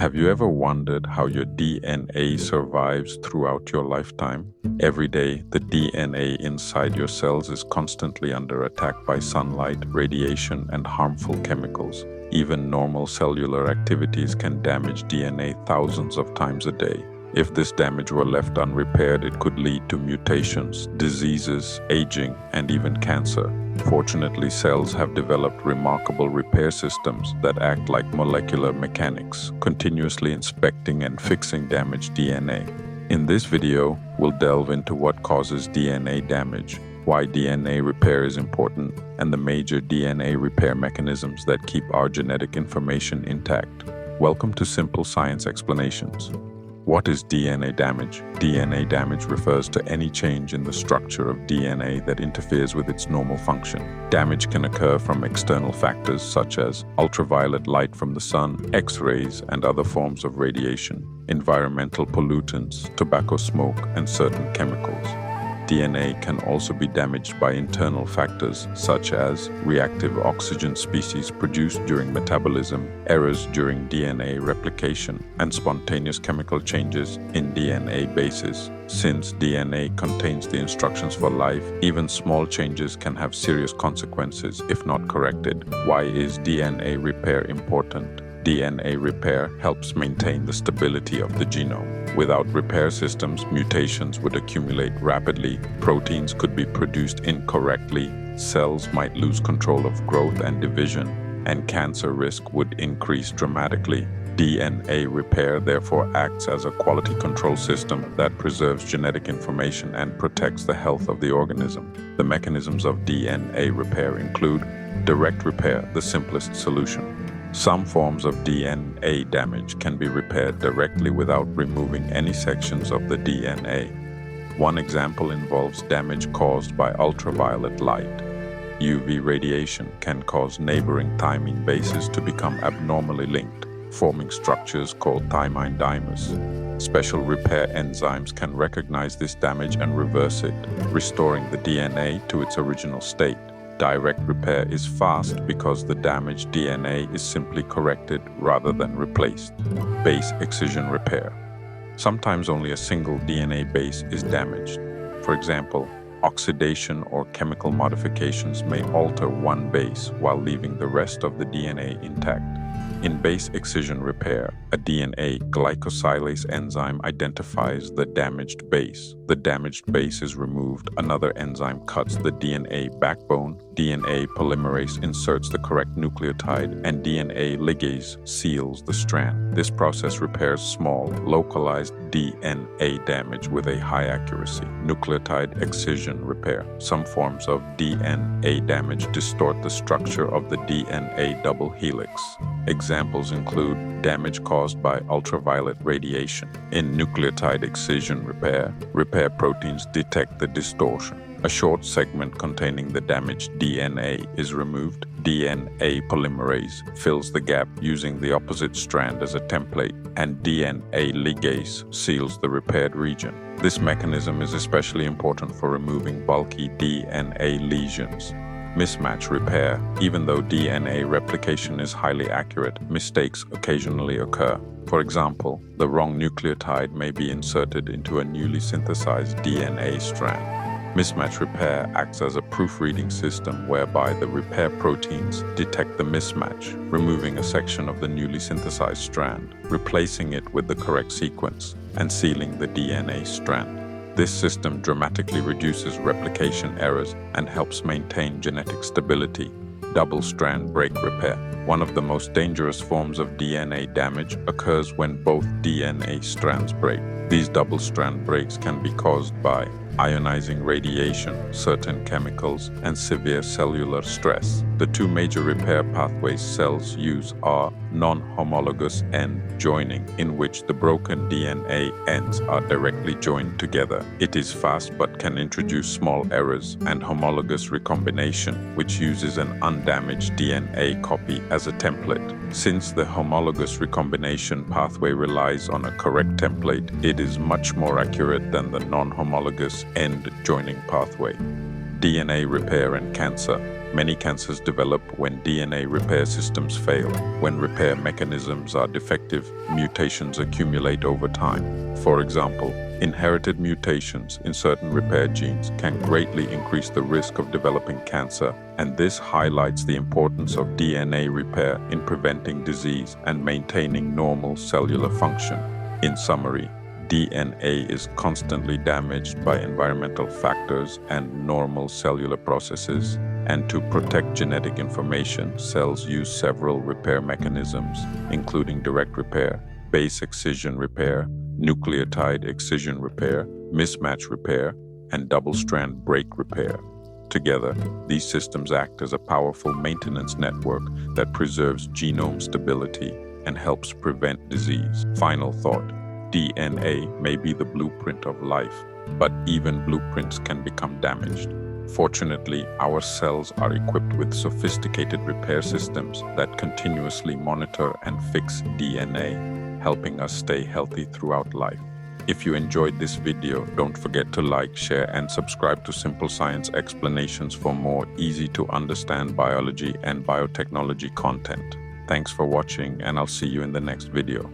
Have you ever wondered how your DNA survives throughout your lifetime? Every day, the DNA inside your cells is constantly under attack by sunlight, radiation, and harmful chemicals. Even normal cellular activities can damage DNA thousands of times a day. If this damage were left unrepaired, it could lead to mutations, diseases, aging, and even cancer. Fortunately, cells have developed remarkable repair systems that act like molecular mechanics, continuously inspecting and fixing damaged DNA. In this video, we'll delve into what causes DNA damage, why DNA repair is important, and the major DNA repair mechanisms that keep our genetic information intact. Welcome to Simple Science Explanations. What is DNA damage? DNA damage refers to any change in the structure of DNA that interferes with its normal function. Damage can occur from external factors such as ultraviolet light from the sun, X-rays, and other forms of radiation, environmental pollutants, tobacco smoke, and certain chemicals. DNA can also be damaged by internal factors such as reactive oxygen species produced during metabolism, errors during DNA replication, and spontaneous chemical changes in DNA bases. Since DNA contains the instructions for life, even small changes can have serious consequences if not corrected. Why is DNA repair important? DNA repair helps maintain the stability of the genome. Without repair systems, mutations would accumulate rapidly, proteins could be produced incorrectly, cells might lose control of growth and division, and cancer risk would increase dramatically. DNA repair therefore acts as a quality control system that preserves genetic information and protects the health of the organism. The mechanisms of DNA repair include direct repair, the simplest solution. Some forms of DNA damage can be repaired directly without removing any sections of the DNA. One example involves damage caused by ultraviolet light. UV radiation can cause neighboring thymine bases to become abnormally linked, forming structures called thymine dimers. Special repair enzymes can recognize this damage and reverse it, restoring the DNA to its original state. Direct repair is fast because the damaged DNA is simply corrected rather than replaced. Base excision repair. Sometimes only a single DNA base is damaged. For example, oxidation or chemical modifications may alter one base while leaving the rest of the DNA intact. In base excision repair, a DNA glycosylase enzyme identifies the damaged base. The damaged base is removed, another enzyme cuts the DNA backbone, DNA polymerase inserts the correct nucleotide, and DNA ligase seals the strand. This process repairs small, localized DNA damage with a high accuracy. Nucleotide excision repair. Some forms of DNA damage distort the structure of the DNA double helix. Examples include damage caused by ultraviolet radiation. In nucleotide excision repair, repair proteins detect the distortion. A short segment containing the damaged DNA is removed. DNA polymerase fills the gap using the opposite strand as a template, and DNA ligase seals the repaired region. This mechanism is especially important for removing bulky DNA lesions. Mismatch repair. Even though DNA replication is highly accurate, mistakes occasionally occur. For example, the wrong nucleotide may be inserted into a newly synthesized DNA strand. Mismatch repair acts as a proofreading system whereby the repair proteins detect the mismatch, removing a section of the newly synthesized strand, replacing it with the correct sequence, and sealing the DNA strand. This system dramatically reduces replication errors and helps maintain genetic stability. Double-strand break repair. One of the most dangerous forms of DNA damage occurs when both DNA strands break. These double-strand breaks can be caused by ionizing radiation, certain chemicals, and severe cellular stress. The two major repair pathways cells use are non-homologous end joining, in which the broken DNA ends are directly joined together. It is fast but can introduce small errors, and homologous recombination, which uses an undamaged DNA copy as a template. Since the homologous recombination pathway relies on a correct template, it is much more accurate than the non-homologous end joining pathway. DNA repair and cancer. Many cancers develop when DNA repair systems fail. When repair mechanisms are defective, mutations accumulate over time. For example, inherited mutations in certain repair genes can greatly increase the risk of developing cancer, and this highlights the importance of DNA repair in preventing disease and maintaining normal cellular function. In summary, DNA is constantly damaged by environmental factors and normal cellular processes, and to protect genetic information, cells use several repair mechanisms, including direct repair, base excision repair, nucleotide excision repair, mismatch repair, and double-strand break repair. Together, these systems act as a powerful maintenance network that preserves genome stability and helps prevent disease. Final thought. DNA may be the blueprint of life, but even blueprints can become damaged. Fortunately, our cells are equipped with sophisticated repair systems that continuously monitor and fix DNA, helping us stay healthy throughout life. If you enjoyed this video, don't forget to like, share, and subscribe to Simple Science Explanations for more easy-to-understand biology and biotechnology content. Thanks for watching, and I'll see you in the next video.